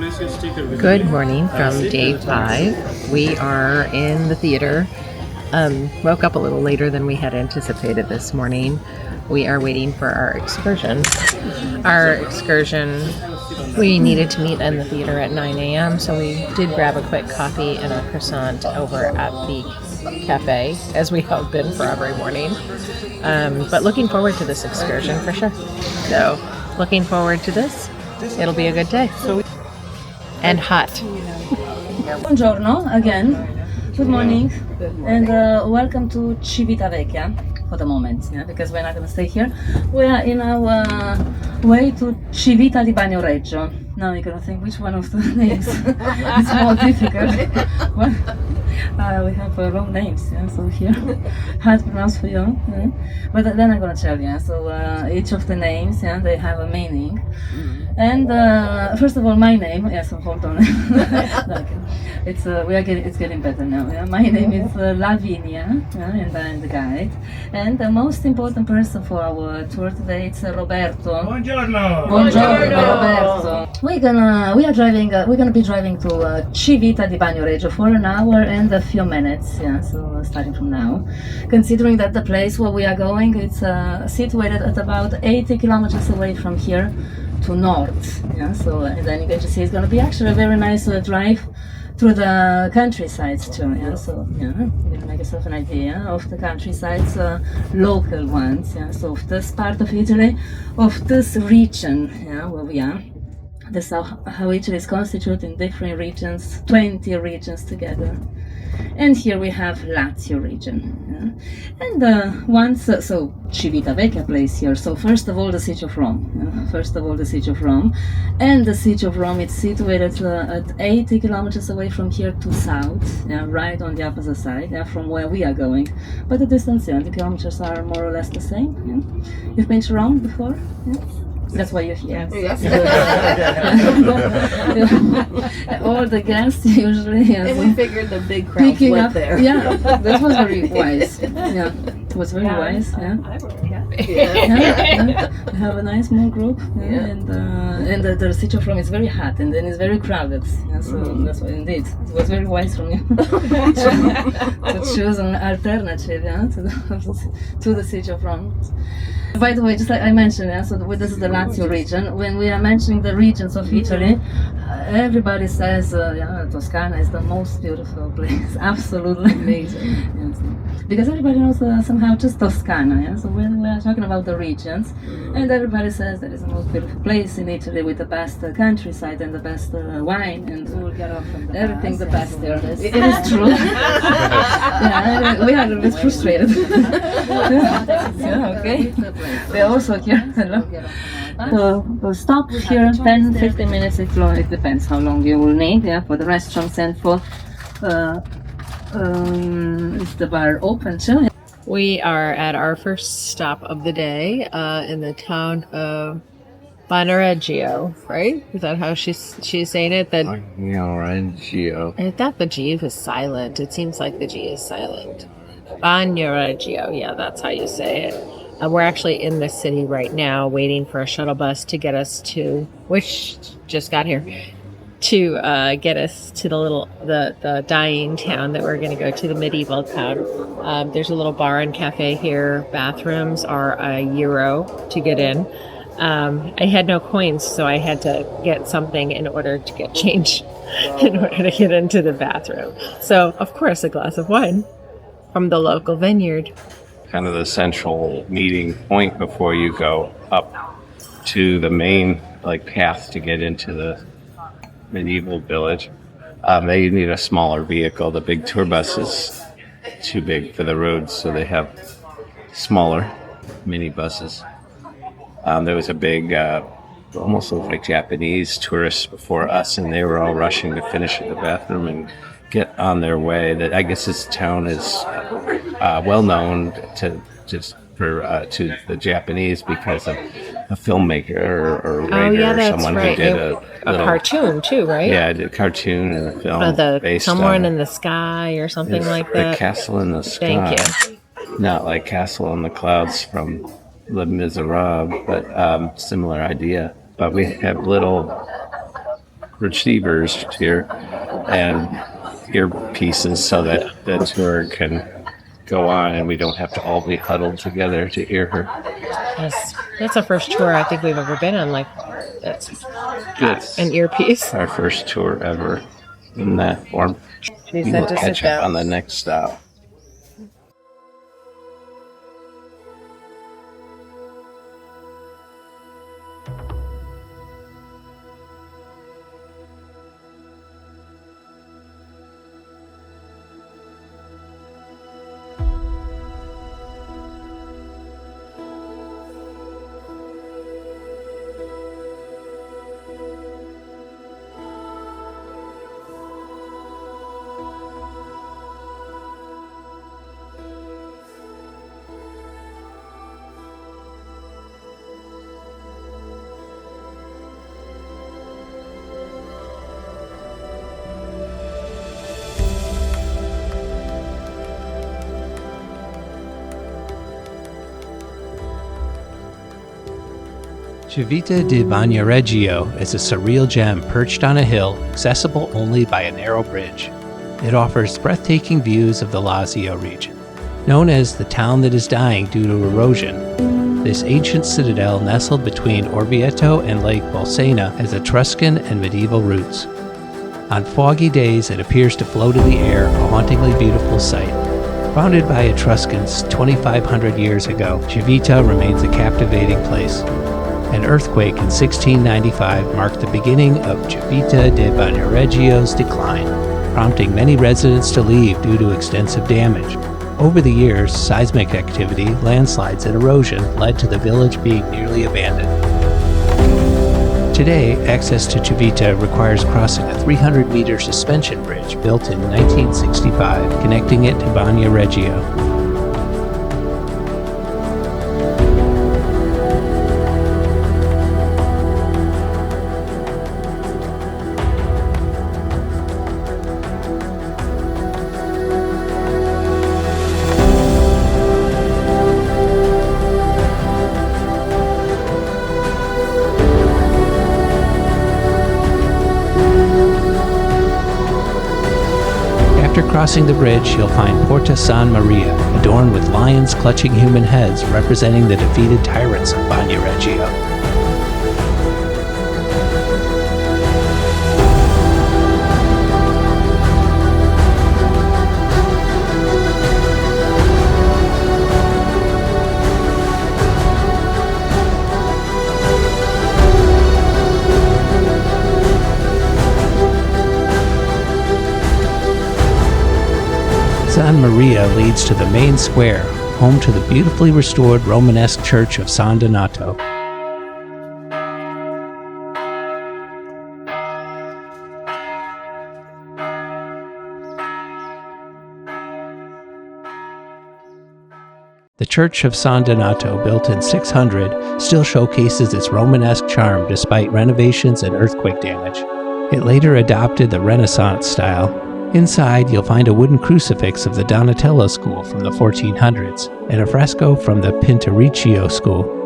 Good morning from day 5. We are in the theater. Woke up a little later than we had anticipated this morning. We are waiting for our excursion. We needed to meet in the theater at 9 a.m., so we did grab a quick coffee and a croissant over at the cafe, as we have been for every morning. But looking forward to this excursion for sure. So, looking forward to this. It'll be a good day. And hot. Buongiorno again. Good morning. And welcome to Civitavecchia for the moment, because we're not going to stay here. We are in our way to Civita di Bagnoregio. Now you're going to think which one of the names is more difficult. We have wrong names, so here, hard to pronounce for you. But then I'm going to tell you. So each of the names, they have a meaning. And first of all, my name. So hold on. It's getting better now. My name is Lavinia, and I'm the guide. And the most important person for our tour today is Roberto. Buongiorno. Roberto. We're gonna be driving to Civita di Bagnoregio for an hour and a few minutes. So starting from now, considering that the place where we are going, it's situated at about 80 kilometers away from here to north. So and then you get to see it's going to be actually a very nice drive through the countrysides too. So you can make yourself an idea of the countrysides, local ones. So of this part of Italy, of this region, where we are. This is how Italy is constituted in different regions, 20 regions together. And here we have Lazio region. And so Civitavecchia place here. So first of all, the siege of Rome. And the siege of Rome is situated at 80 kilometers away from here to south, right on the opposite side, from where we are going. But the distance, the kilometers are more or less the same. You've been to Rome before? That's why you're here. Yes. All the guests usually. And we figured the big crowd went there. Yeah, that was very wise. Yeah, it was very wise. We have a nice small group, and the siege of Rome is very hot, and then it's very crowded. So that's why, indeed, it was very wise from you to choose an alternative to the siege of Rome. By the way, just like I mentioned, so this is the Lazio region. When we are mentioning the regions of Italy, everybody says Toscana is the most beautiful place. Absolutely amazing. Because everybody knows somehow just Toscana. So when we are talking about the regions, and everybody says that is the most beautiful place in Italy with the best countryside and the best wine and we'll get off from everything the best there. It is true. We are a little bit frustrated. Okay. They're also here. Hello. So we'll stop here 10-15 minutes if long. It depends how long you will need for the restaurants and for is the bar open too. We are at our first stop of the day in the town of Bagnoregio, right? Is that how she's saying it? Bagnoregio. I thought the G was silent. It seems like the G is silent. Bagnoregio, yeah, that's how you say it. We're actually in the city right now, waiting for a shuttle bus to get us to, which just got here, to get us to the dying town that we're going to go to, the medieval town. There's a little bar and cafe here. Bathrooms are €1 to get in. I had no coins, so I had to get something in order to get change in order to get into the bathroom. So, of course, a glass of wine from the local vineyard. Kind of the central meeting point before you go up to the main path to get into the medieval village. They need a smaller vehicle. The big tour bus is too big for the roads, so they have smaller mini buses. There was a big, almost looked like Japanese tourists before us, and they were all rushing to finish at the bathroom and get on their way. That I guess this town is well known to the Japanese because of a filmmaker or writer or someone who did a cartoon too, right? Yeah, I did a cartoon and a film based Someone on in the Sky or something like that. The Castle in the Sky. Thank you. Not like Castle in the Clouds from Les Miserables, but similar idea. But we have little receivers here and earpieces so that the tour can go on and we don't have to all be huddled together to hear her. That's the first tour I think we've ever been on. Like, that's an earpiece. Our first tour ever in that form. She We said will to catch sit up down. on the next stop. Civita di Bagnoregio is a surreal gem perched on a hill, accessible only by a narrow bridge. It offers breathtaking views of the Lazio region. Known as the town that is dying due to erosion, this ancient citadel nestled between Orvieto and Lake Bolsena has Etruscan and Medieval roots. On foggy days, it appears to float in the air, a hauntingly beautiful sight. Founded by Etruscans 2,500 years ago, Civita remains a captivating place. An earthquake in 1695 marked the beginning of Civita di Bagnoregio's decline, prompting many residents to leave due to extensive damage. Over the years, seismic activity, landslides, and erosion led to the village being nearly abandoned. Today, access to Civita requires crossing a 300-meter suspension bridge built in 1965, connecting it to Bagnoregio. After crossing the bridge, you'll find Porta San Maria, adorned with lions clutching human heads representing the defeated tyrants of Bagnoregio. San Maria leads to the main square, home to the beautifully restored Romanesque church of San Donato. The Church of San Donato, built in 600, still showcases its Romanesque charm despite renovations and earthquake damage. It later adopted the Renaissance style. Inside, you'll find a wooden crucifix of the Donatello school from the 1400s and a fresco from the Pinturicchio school.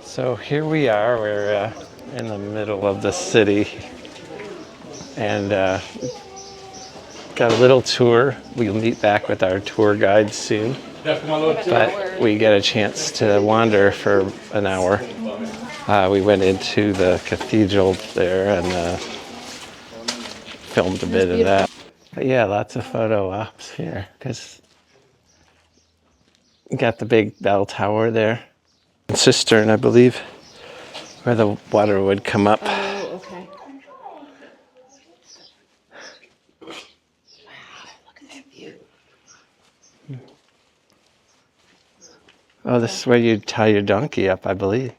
So here we are, we're in the middle of the city and got a little tour. We'll meet back with our tour guide soon, but we get a chance to wander for an hour. We went into the cathedral there and filmed a bit of that. But yeah, lots of photo ops here because we got the big bell tower there. Cistern, I believe, where the water would come up. Oh, okay. Wow, look at that view. Oh, this is where you'd tie your donkey up, I believe.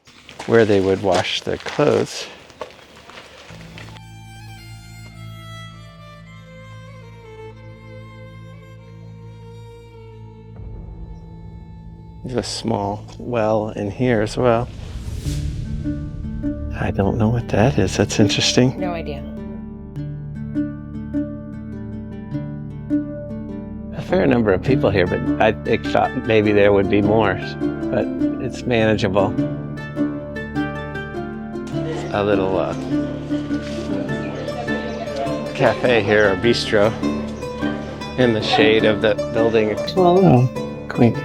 Where they would wash their clothes. There's a small well in here as well. I don't know what that is. That's interesting. No idea. A fair number of people here, but I thought maybe there would be more, but it's manageable. A little cafe here, or bistro, in the shade of the building. Oh, quaint.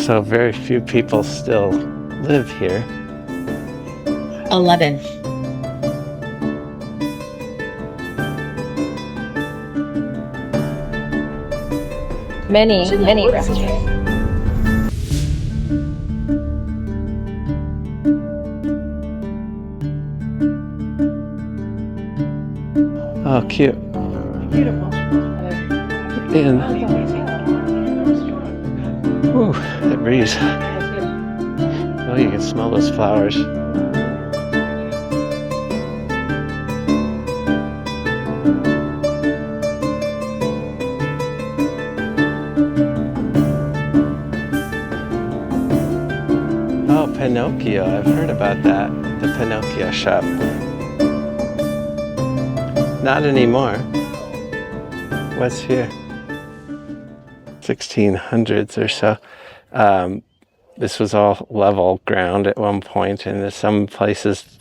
So very few people still live here. 11. Many restaurants. Oh, cute. Beautiful. And ooh, that breeze. Oh, you can smell those flowers. Oh, Pinocchio. I've heard about that. The Pinocchio shop. Not anymore. What's here? 1600s or so. This was all level ground at one point, and some places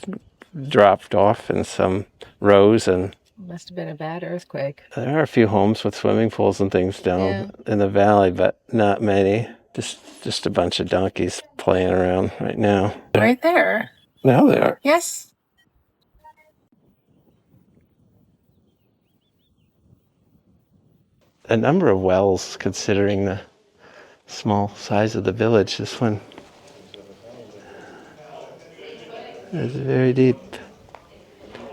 dropped off and some rose, and Must have been a bad earthquake. there are a few homes with swimming pools and things down in the valley, but not many. Just a bunch of donkeys playing around right now. Right there. Now they are. Yes. A number of wells, considering the small size of the village. This one is very deep.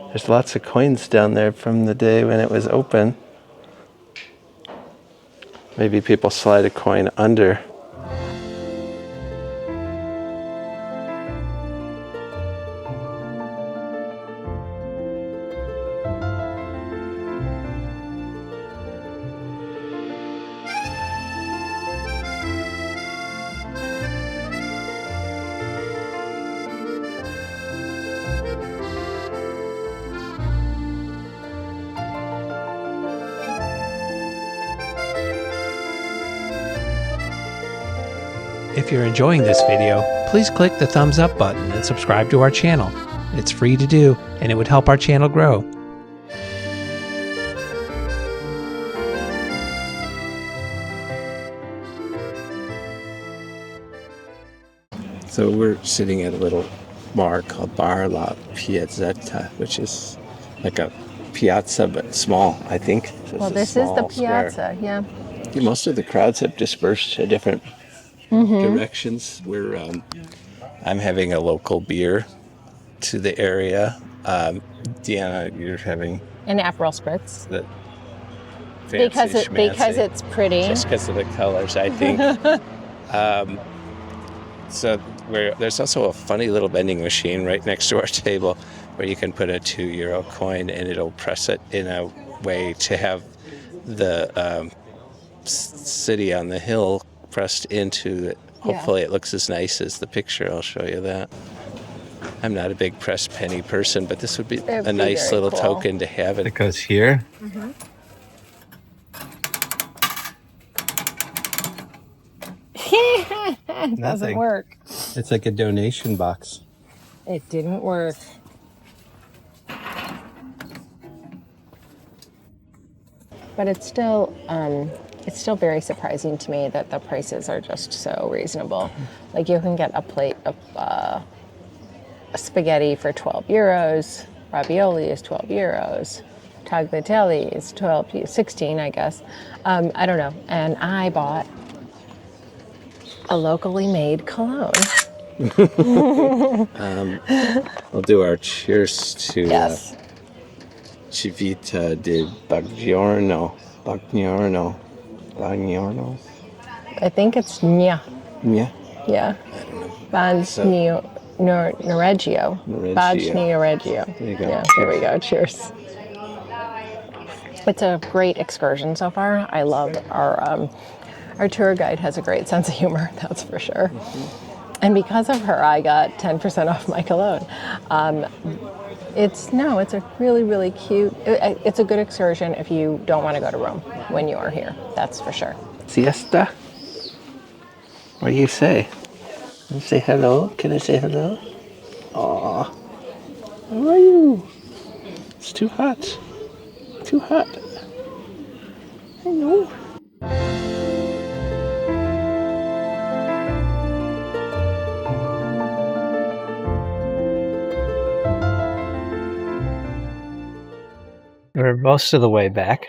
There's lots of coins down there from the day when it was open. Maybe people slide a coin under. If you're enjoying this video, please click the thumbs up button and subscribe to our channel. It's free to do, and it would help our channel grow. So we're sitting at a little bar called Bar La Piazzetta, which is like a piazza but small, I think. Well, this is the piazza, yeah. Most of the crowds have dispersed to different directions. I'm having a local beer to the area. Deanna, you're having An Aperol spritz. the Because fancy it's pretty. just because of the colors, I think. So there's also a funny little vending machine right next to our table where you can put a €2 coin and it'll press it in a way to have the city on the hill pressed into it. Hopefully it looks as nice as the picture. I'll show you that. I'm not a big pressed penny person, but this would be a nice little token to have. It goes here. It doesn't work. It's like a donation box. It didn't work. But it's still very surprising to me that the prices are just so reasonable. Like you can get a plate of spaghetti for €12, ravioli is €12, tagliatelle is 16, I guess. I don't know. And I bought a locally made cologne. We'll do our cheers to Yes. Civita di Bagnorno. Bagnorno? I think it's Nya. Yeah. Yeah. Bagnoregio. Bagnoregio. There you go. Yeah, there we go. Cheers. It's a great excursion so far. I love our tour guide has a great sense of humor, that's for sure. And because of her, I got 10% off my cologne. It's a really, really cute, it's a good excursion if you don't want to go to Rome when you are here, that's for sure. Siesta? What do you say? You say hello? Can I say hello? Aw. How are you? It's too hot. Too hot. I know. We're most of the way back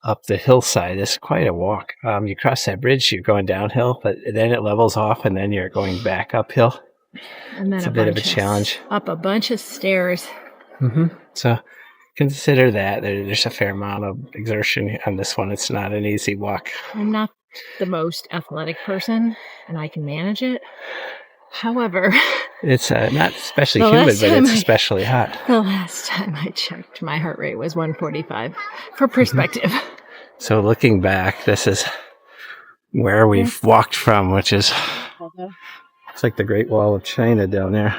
up the hillside. It's quite a walk. You cross that bridge, you're going downhill, but then it levels off, and then you're going back uphill. And then it's a bit of a challenge. Up a bunch of stairs. So consider that. There's a fair amount of exertion on this one. It's not an easy walk. I'm not the most athletic person, and I can manage it. However, it's not especially humid, but it's especially hot. The last time I checked, my heart rate was 145. For perspective. So looking back, this is where we've walked from, which is it's like the Great Wall of China down there.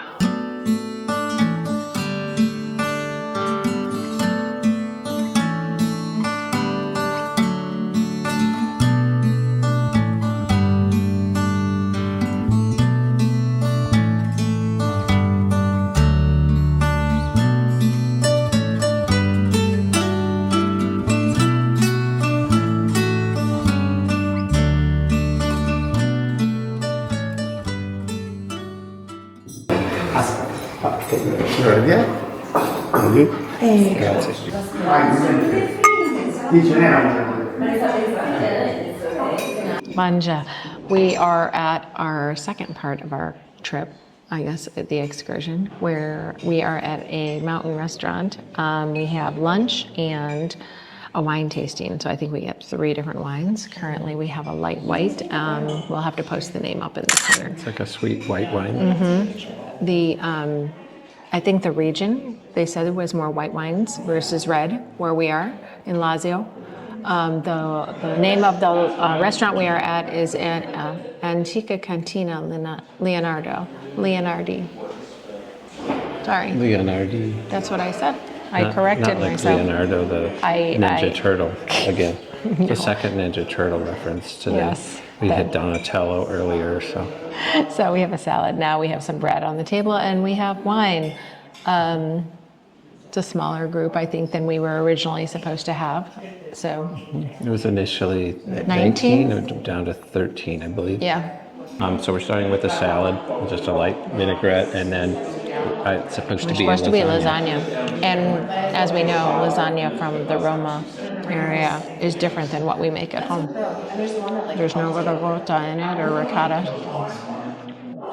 Manja. We are at our second part of our trip, I guess, at the excursion, where we are at a mountain restaurant. We have lunch and a wine tasting. So I think we get 3 different wines. Currently, we have a light white. We'll have to post the name up in the corner. It's like a sweet white wine. I think the region, they said it was more white wines versus red, where we are in Lazio. The name of the restaurant we are at is at Antica Cantina Leonardi. Sorry. Leonardi. That's what I said. I corrected not like myself. Leonardo, the Ninja Turtle. Again, the second Ninja Turtle reference today. Yes. We had Donatello earlier, so. So we have a salad now. We have some bread on the table, and we have wine. It's a smaller group, I think, than we were originally supposed to have. So it was initially 19, down to 13, I believe. Yeah. So we're starting with a salad, just a light vinaigrette, and then it's supposed to be lasagna. And as we know, lasagna from the Roma area is different than what we make at home. There's no ricotta in it or ricotta.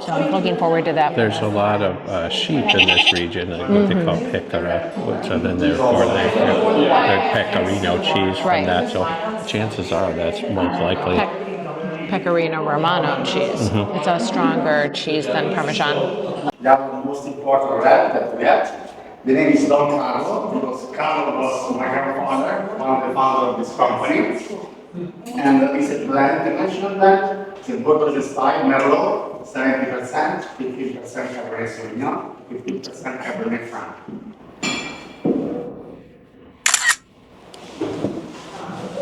So I'm looking forward to that. There's a lot of sheep in this region, what they call pecora, so then therefore they're pecorino cheese from that. So chances are that's most likely Pecorino Romano cheese. It's a stronger cheese than Parmesan. The most important red that we had. The name is Don Carlo, because Carlo was my grandfather, one of the founders of this company. And it's a blend, the national blend. It's a bottle style Merlot, 70%, 50% Cabernet Sauvignon, 50% Cabernet Franc.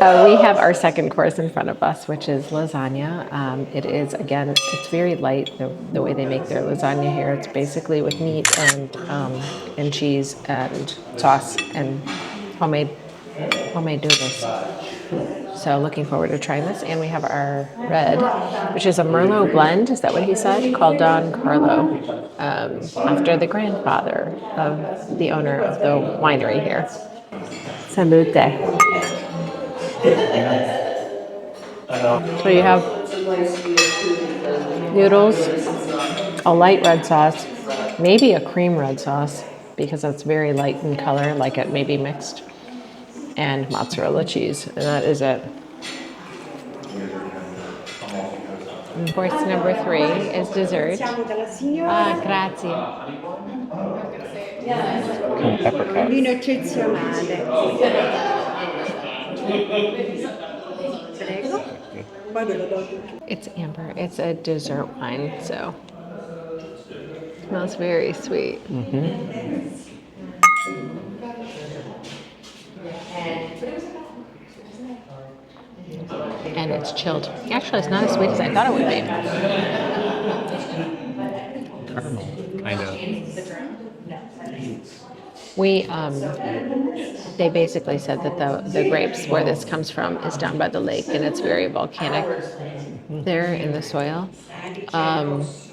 We have our second course in front of us, which is lasagna. It is, again, it's very light, the way they make their lasagna here. It's basically with meat and cheese and sauce and homemade noodles. So looking forward to trying this. And we have our red, which is a Merlot blend, is that what he said? Called Don Carlo, after the grandfather of the owner of the winery here. Salute. So you have noodles, a light red sauce, maybe a cream red sauce, because it's very light in color, like it may be mixed. and mozzarella cheese, and that is it. Course number 3 is dessert. Ah, grazie. Apricot. Nutrizionale. It's amber. It's a dessert wine, so smells very sweet. And it's chilled. Actually, it's not as sweet as I thought it would be. Caramel, kind of. They basically said that the grapes where this comes from is down by the lake, and it's very volcanic there in the soil,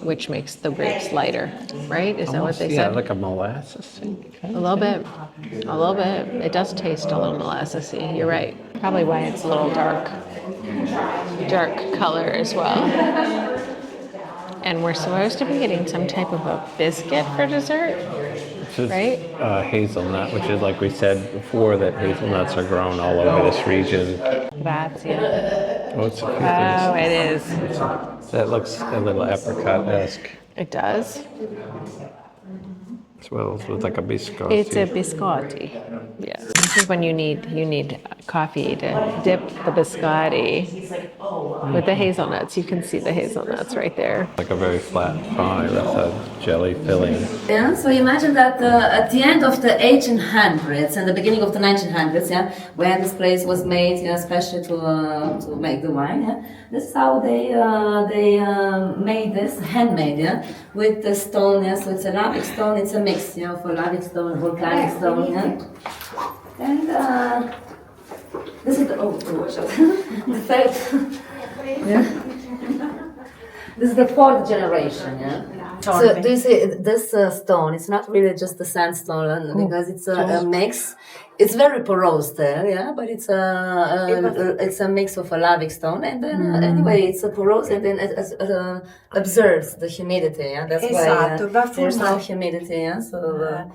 which makes the grapes lighter, right? Is that what they Yeah, said? like a molasses thing. A little bit. A little bit. It does taste a little molassesy. You're right. Probably why it's a little dark color as well. And we're supposed to be getting some type of a biscuit for dessert, right? Hazelnut, which is like we said before, that hazelnuts are grown all over this region. Grazie. Oh, it's a few Oh, things. it is. That looks a little apricot-esque. It does. As well as with like a biscotti. It's a biscotti. Yes. This is when you need coffee to dip the biscotti with the hazelnuts. You can see the hazelnuts right there. Like a very flat pie with a jelly filling. Yeah, so imagine that at the end of the 1800s and the beginning of the 1900s, yeah, when this place was made, yeah, especially to make the wine, yeah, this is how they made this handmade, yeah, with the stone, yeah. So it's a lavic stone, it's a mix, you know, for lavic stone, volcanic stone, yeah. And this is the the third, yeah. This is the 4th generation, yeah. So do you see this stone? It's not really just a sandstone because it's a mix. It's very porous there, yeah, but it's a mix of a lavic stone, and then anyway, it's a porous, and then it absorbs the humidity, yeah. That's why there's no humidity, yeah. So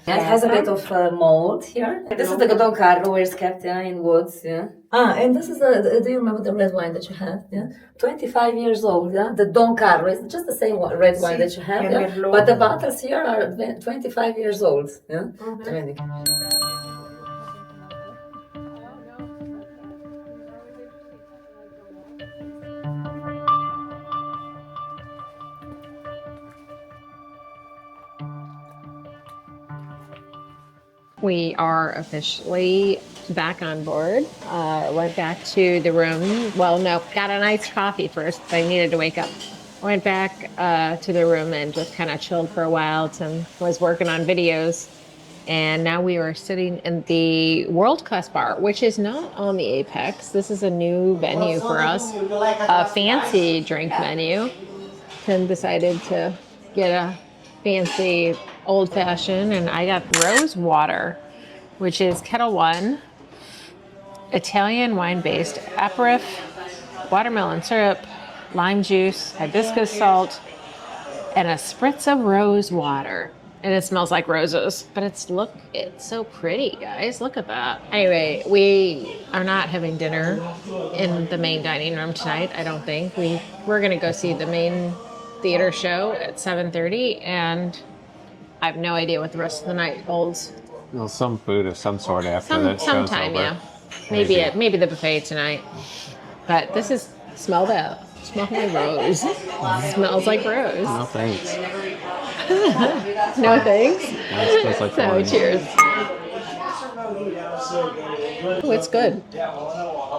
it has a bit of mold here. This is the Don Carlo, where it's kept, yeah, in woods, yeah. And this is do you remember the red wine that you have? Yeah, 25 years old. Yeah, the Don Carlo is just the same red wine that you have. Yeah? But the bottles here are 25 years old. Yeah. We are officially back on board. Went back to the room. Well, no, got an iced coffee first. I needed to wake up. Went back to the room and just kind of chilled for a while. Tim was working on videos. And now we are sitting in the World Class Bar, which is not on the Apex. This is a new venue for us, a fancy drink menu. Tim decided to get a fancy old-fashioned, and I got rose water, which is Kettle One, Italian wine-based aperitif, watermelon syrup, lime juice, hibiscus salt, and a spritz of rose water. And it smells like roses, but it's so pretty, guys. Look at that. Anyway, we are not having dinner in the main dining room tonight, I don't think. We're gonna go see the main theater show at 7:30, and I have no idea what the rest of the night holds. Well, some food of some sort after that show's Sometime, over. yeah. Maybe the buffet tonight. But this is, smell that. Smell my rose. Smells like rose. No thanks. No thanks? It smells like No, wine. cheers. Oh, it's good.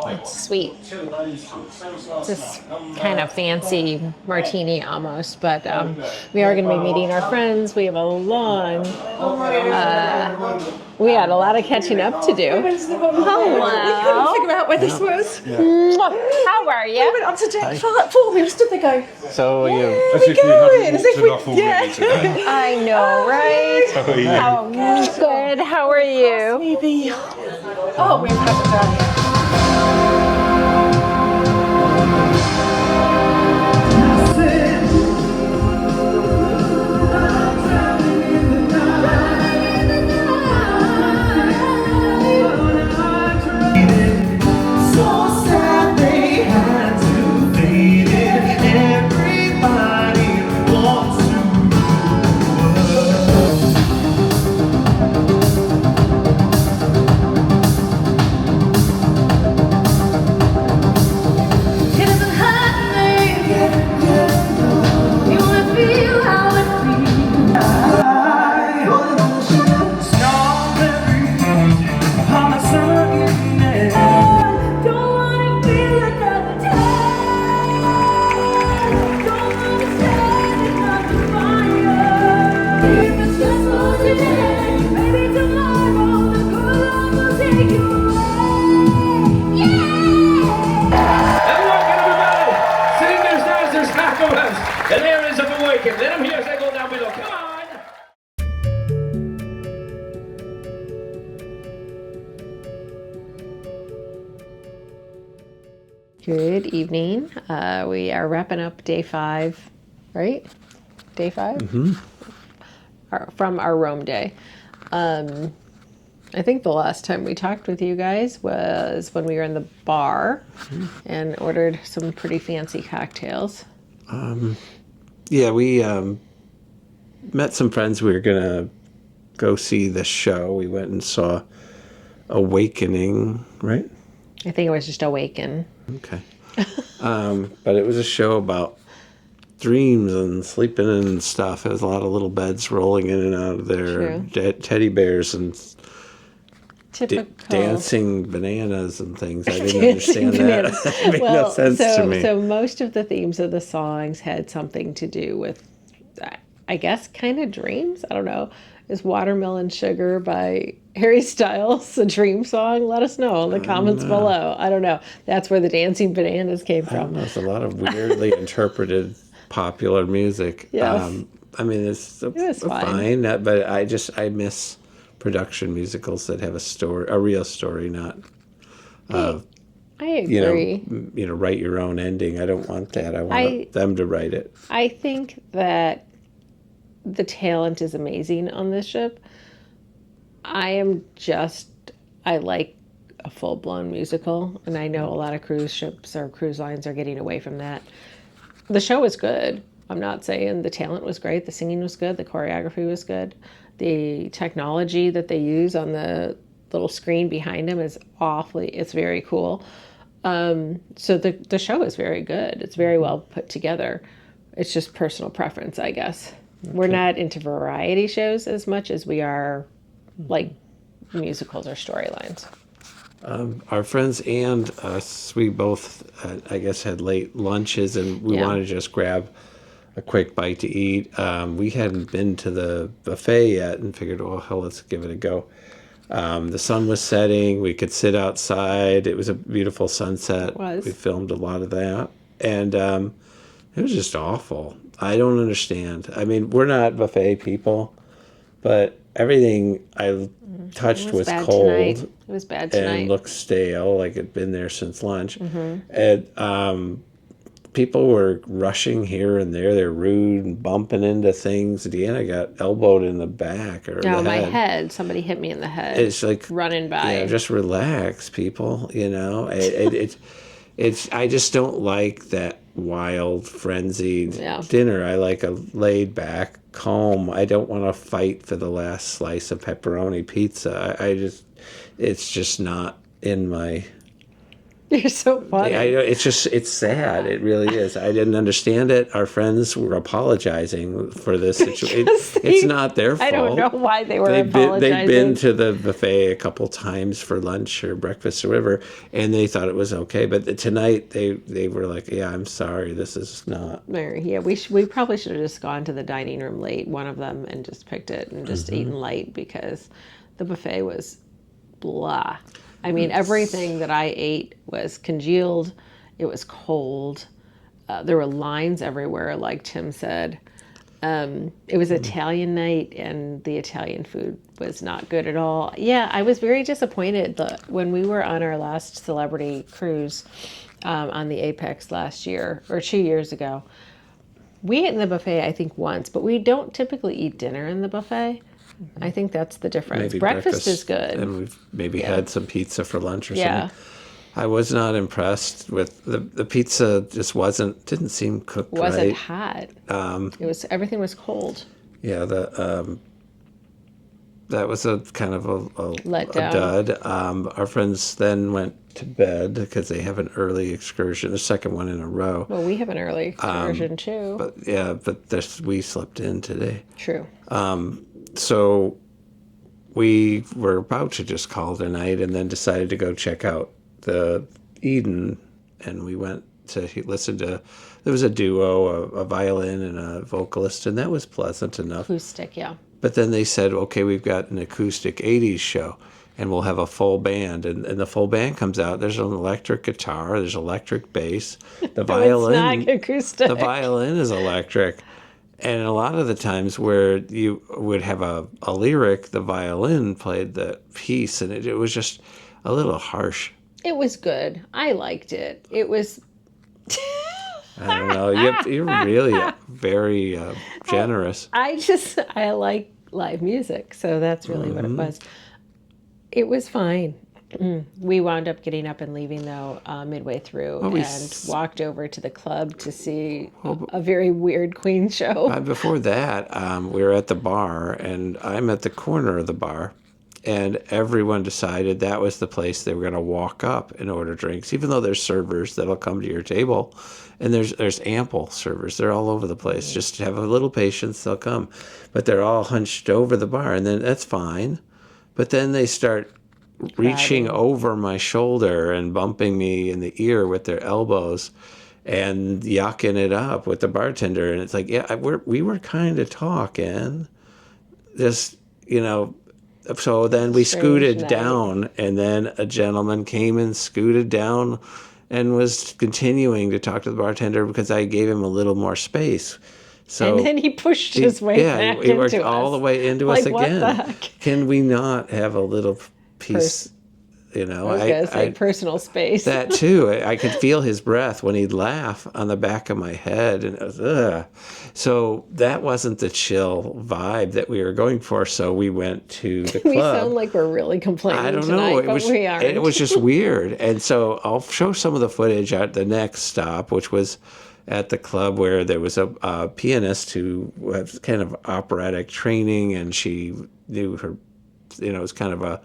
It's sweet. It's this kind of fancy martini almost, but we are going to be meeting our friends. We have a long, we had a lot of catching up to do. Hello. We couldn't figure out where this was. How are We you? went up to deck 4. We were stood there going, So you. where are we going? As if we, yeah. I know, right? How good. How are you? Maybe. Oh, we've had a Good evening. We are wrapping up day 5, right? Day 5? Mm-hmm. From our Rome day. I think the last time we talked with you guys was when we were in the bar and ordered some pretty fancy cocktails. Yeah, we met some friends. We were going to go see the show. We went and saw Awakening, right? I think it was just Awaken. Okay. But it was a show about dreams and sleeping and stuff. It was a lot of little beds rolling in and out of there, teddy bears and dancing bananas and things. I didn't understand that. It made no sense to me. So most of the themes of the songs had something to do with, I guess, kind of dreams. I don't know. Is Watermelon Sugar by Harry Styles a dream song? Let us know in the comments below. I don't know. That's where the dancing bananas came from. There's a lot of weirdly interpreted popular music. Yes. I mean, it was fine, but I miss production musicals that have a real story, not I agree. Write your own ending. I don't want that. I want them to write it. I think that the talent is amazing on this ship. I like a full-blown musical, and I know a lot of cruise ships or cruise lines are getting away from that. The show was good. I'm not saying the talent was great. The singing was good. The choreography was good. The technology that they use on the little screen behind them is it's very cool. So the show is very good. It's very well put together. It's just personal preference, I guess. Okay. We're not into variety shows as much as we are like musicals or storylines. Our friends and us, we both, I guess, had late lunches, and we wanted to just grab a quick bite to eat. We hadn't been to the buffet yet and figured, let's give it a go. The sun was setting. We could sit outside. It was a beautiful sunset. It was. We filmed a lot of that. And it was just awful. I don't understand. I mean, we're not buffet people, but everything I touched was cold. Tonight. It was bad tonight. And looked stale, like it'd been there since lunch. Mm-hmm. And people were rushing here and there. They're rude and bumping into things. Deanna got elbowed in the back or the head. My head. Somebody hit me in the head. It's like running by. Just relax, people. I just don't like that wild, frenzied dinner. I like a laid back, calm. I don't want to fight for the last slice of pepperoni pizza. It's just not in my. You're so funny. It's sad. It really is. I didn't understand it. Our friends were apologizing for this situation. It's not their fault. I don't know why they were apologizing. They've been to the buffet a couple times for lunch or breakfast or whatever, and they thought it was okay. But tonight they were like, I'm sorry, this is not. Mary, we probably should have just gone to the dining room late, one of them, and just picked it and just eaten light because the buffet was blah. I mean, everything that I ate was congealed. It was cold. There were lines everywhere, like Tim said. It was Italian night, and the Italian food was not good at all. Yeah, I was very disappointed when we were on our last celebrity cruise on the Apex last year, or 2 years ago. We ate in the buffet, I think, once, but we don't typically eat dinner in the buffet. I think that's the difference. Maybe breakfast is good. And we've maybe had some pizza for lunch or something. I was not impressed with the pizza. Just didn't seem cooked right. Wasn't hot. Everything was cold. Yeah, that was a kind of a dud. Our friends then went to bed because they have an early excursion, the second one in a row. Well, we have an early excursion too. But we slept in today. True. So we were about to just call it a night and then decided to go check out the Eden. And we went to listen to, there was a duo, a violin and a vocalist, and that was pleasant enough. Acoustic, yeah. But then they said, okay, we've got an acoustic 80s show and we'll have a full band. And the full band comes out. There's an electric guitar. There's electric bass. The violin. It's not acoustic. The violin is electric. And a lot of the times where you would have a lyric, the violin played the piece, and it was just a little harsh. It was good. I liked it. It was. I don't know. You're really very generous. I like live music, so that's really what it was. It was fine. We wound up getting up and leaving though midway through, and walked over to the club to see a very weird Queen show. Before that, we were at the bar, and I'm at the corner of the bar, and everyone decided that was the place they were going to walk up and order drinks, even though there's servers that'll come to your table, and there's ample servers. They're all over the place. Just have a little patience, they'll come. But they're all hunched over the bar, and then that's fine. But then they start reaching over my shoulder and bumping me in the ear with their elbows and yucking it up with the bartender. And it's like, yeah, we were kind of talking. Just, so then we scooted down, and then a gentleman came and scooted down and was continuing to talk to the bartender because I gave him a little more space. So and then he pushed his way back he worked into all us. The way into us What again. the heck? Can we not have a little piece? I was going to say personal space. That too. I could feel his breath when he'd laugh on the back of my head, and it was ugh. So that wasn't the chill vibe that we were going for. So we went to the club. We sound like we're really complaining I don't tonight, know. but we aren't. It was just weird. And so I'll show some of the footage at the next stop, which was at the club where there was a pianist who was kind of operatic training, and she knew her, it was kind of a,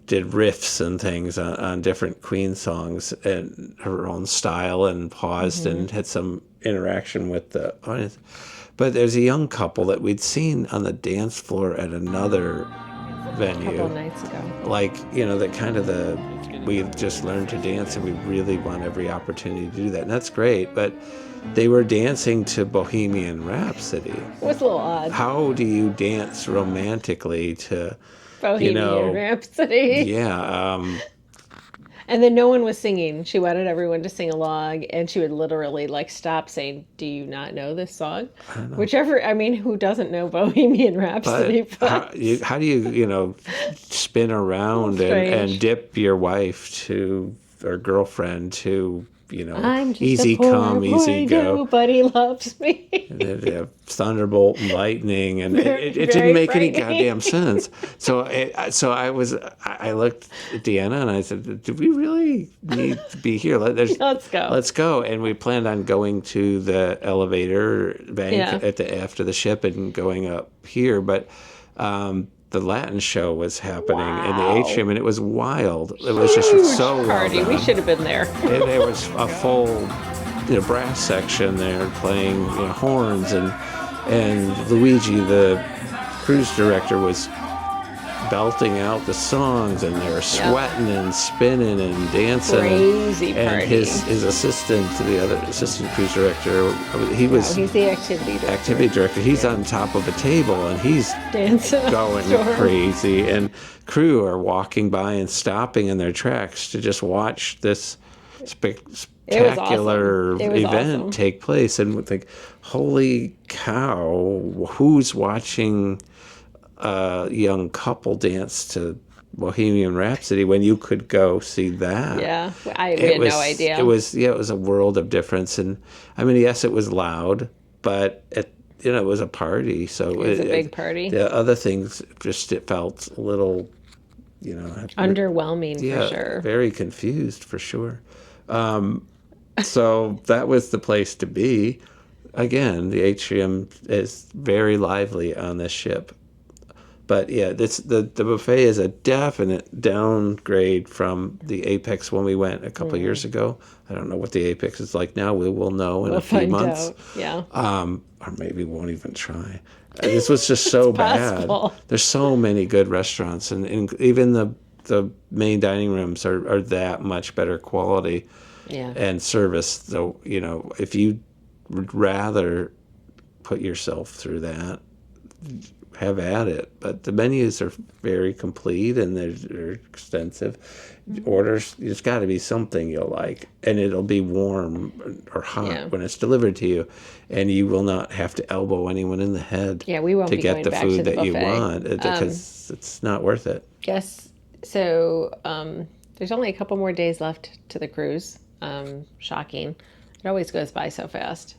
did riffs and things on different Queen songs and her own style, and paused and had some interaction with the audience. But there's a young couple that we'd seen on the dance floor at another venue. A couple of nights ago. That kind of we've just learned to dance, and we really want every opportunity to do that. And that's great, but they were dancing to Bohemian Rhapsody. It was a little odd. How do you dance romantically to Bohemian Rhapsody? Yeah. And then no one was singing. She wanted everyone to sing along, and she would literally stop saying, "Do you not know this song?" Who doesn't know Bohemian Rhapsody? But how do you spin around and dip your wife or girlfriend to I'm just easy a poor come, easy go. Nobody loves me. They have thunderbolt and lightning, and it didn't make any goddamn sense. So I looked at Deanna and I said, "Do we really need to be here? Let's go. Let's go." And we planned on going to the elevator bank after the ship and going up here, but the Latin show was happening in the atrium, and it was wild. It was just so party. Well done. We should have been there. There was a full brass section there playing horns, and Luigi, the cruise director, was belting out the songs, and they were sweating and spinning and dancing. Crazy and party. His assistant, the other assistant cruise director, he's the activity director. He's on top of a table, and he's dancing, going crazy. And crew are walking by and stopping in their tracks to just watch this spectacular event take place, and think, holy cow, who's watching a young couple dance to Bohemian Rhapsody when you could go see that? Yeah, we had no idea. It was a world of difference. And yes, it was loud, but it was a party. So it was a big party. The other things it felt a little, underwhelming for sure. Very confused for sure. So that was the place to be. Again, the atrium is very lively on this ship. But the buffet is a definite downgrade from the Apex when we went a couple years ago. I don't know what the Apex is like now. We will know in a few months. Out. Yeah. Or maybe we won't even try. This was just so bad. There's so many good restaurants, and even the main dining rooms are that much better quality and service. So if you would rather put yourself through that, have at it. But the menus are very complete, and they're extensive. Orders, there's got to be something you'll like, and it'll be warm or hot when it's delivered to you, and you will not have to elbow anyone in the head we won't to be get going the back food to the that you buffet. want, because it's not worth it. Yes. So There's only a couple more days left to the cruise. Shocking. It always goes by so fast.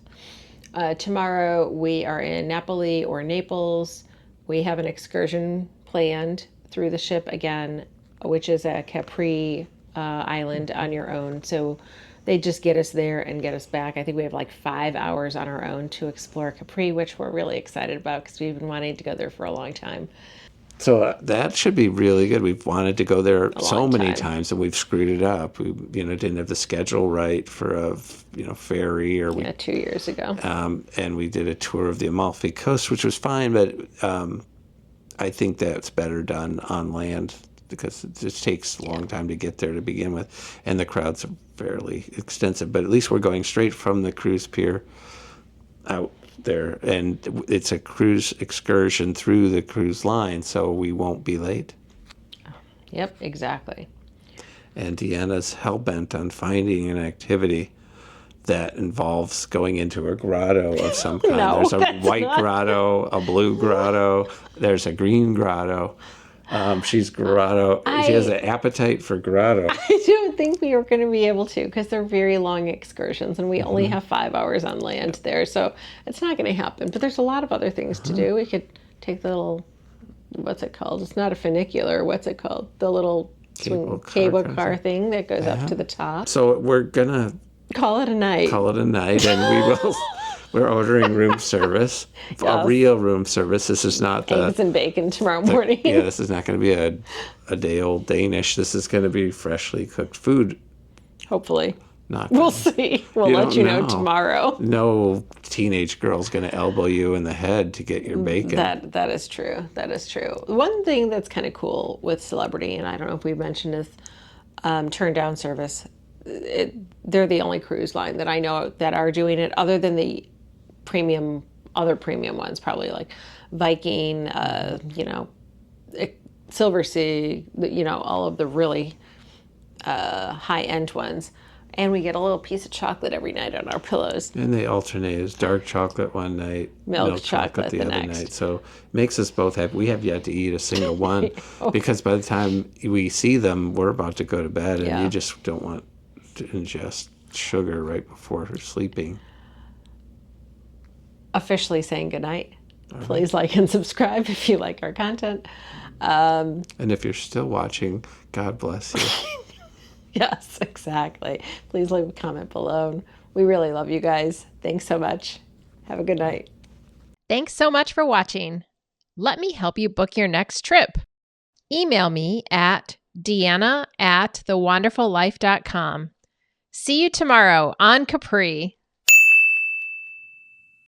Tomorrow we are in Napoli or Naples. We have an excursion planned through the ship again, which is a Capri island on your own. So they just get us there and get us back. I think we have like 5 hours on our own to explore Capri, which we're really excited about because we've been wanting to go there for a long time. So that should be really good. We've wanted to go there so many time. times, and we've screwed it up. We, didn't have the schedule right for a, ferry, or we, 2 years ago. and we did a tour of the Amalfi Coast, which was fine, but I think that's better done on land because it just takes a long time to get there to begin with, and the crowds are fairly extensive. But at least we're going straight from the cruise pier out there, and it's a cruise excursion through the cruise line, so we won't be late. Yep, exactly. And Deanna's hell-bent on finding an activity that involves going into a grotto of some kind. No, there's a that's white not- grotto, a blue grotto, there's a green grotto. She has an appetite for grotto. I don't think we are going to be able to because they're very long excursions and we only have 5 hours on land there. So it's not going to happen. But there's a lot of other things to do. We could take the little, what's it called? It's not a funicular. What's it called? The little cable car thing that goes up to the top. So we're going to call it a night. And we're ordering room service, a real room service. This is not the eggs and bacon tomorrow morning. This is not going to be a day-old Danish. This is going to be freshly cooked food. Hopefully. We'll see. We'll let you know tomorrow. No teenage girl's going to elbow you in the head to get your bacon. That is true. That is true. One thing that's kind of cool with Celebrity, and I don't know if we mentioned this, turn down service. They're the only cruise line that I know that are doing it, other than the other premium ones, probably like Viking, Silver Sea, all of the really high-end ones. And we get a little piece of chocolate every night on our pillows. And they alternate. It's dark chocolate one night, milk chocolate the other next night. So it makes us both happy. We have yet to eat a single one because by the time we see them, we're about to go to bed, and you just don't want to ingest sugar right before sleeping. Officially saying goodnight. Please like and subscribe if you like our content. And if you're still watching, God bless you. Yes, exactly. Please leave a comment below. We really love you guys. Thanks so much. Have a good night. Thanks so much for watching. Let me help you book your next trip. Email me at deanna@thewonderfullife.com. See you tomorrow on Capri.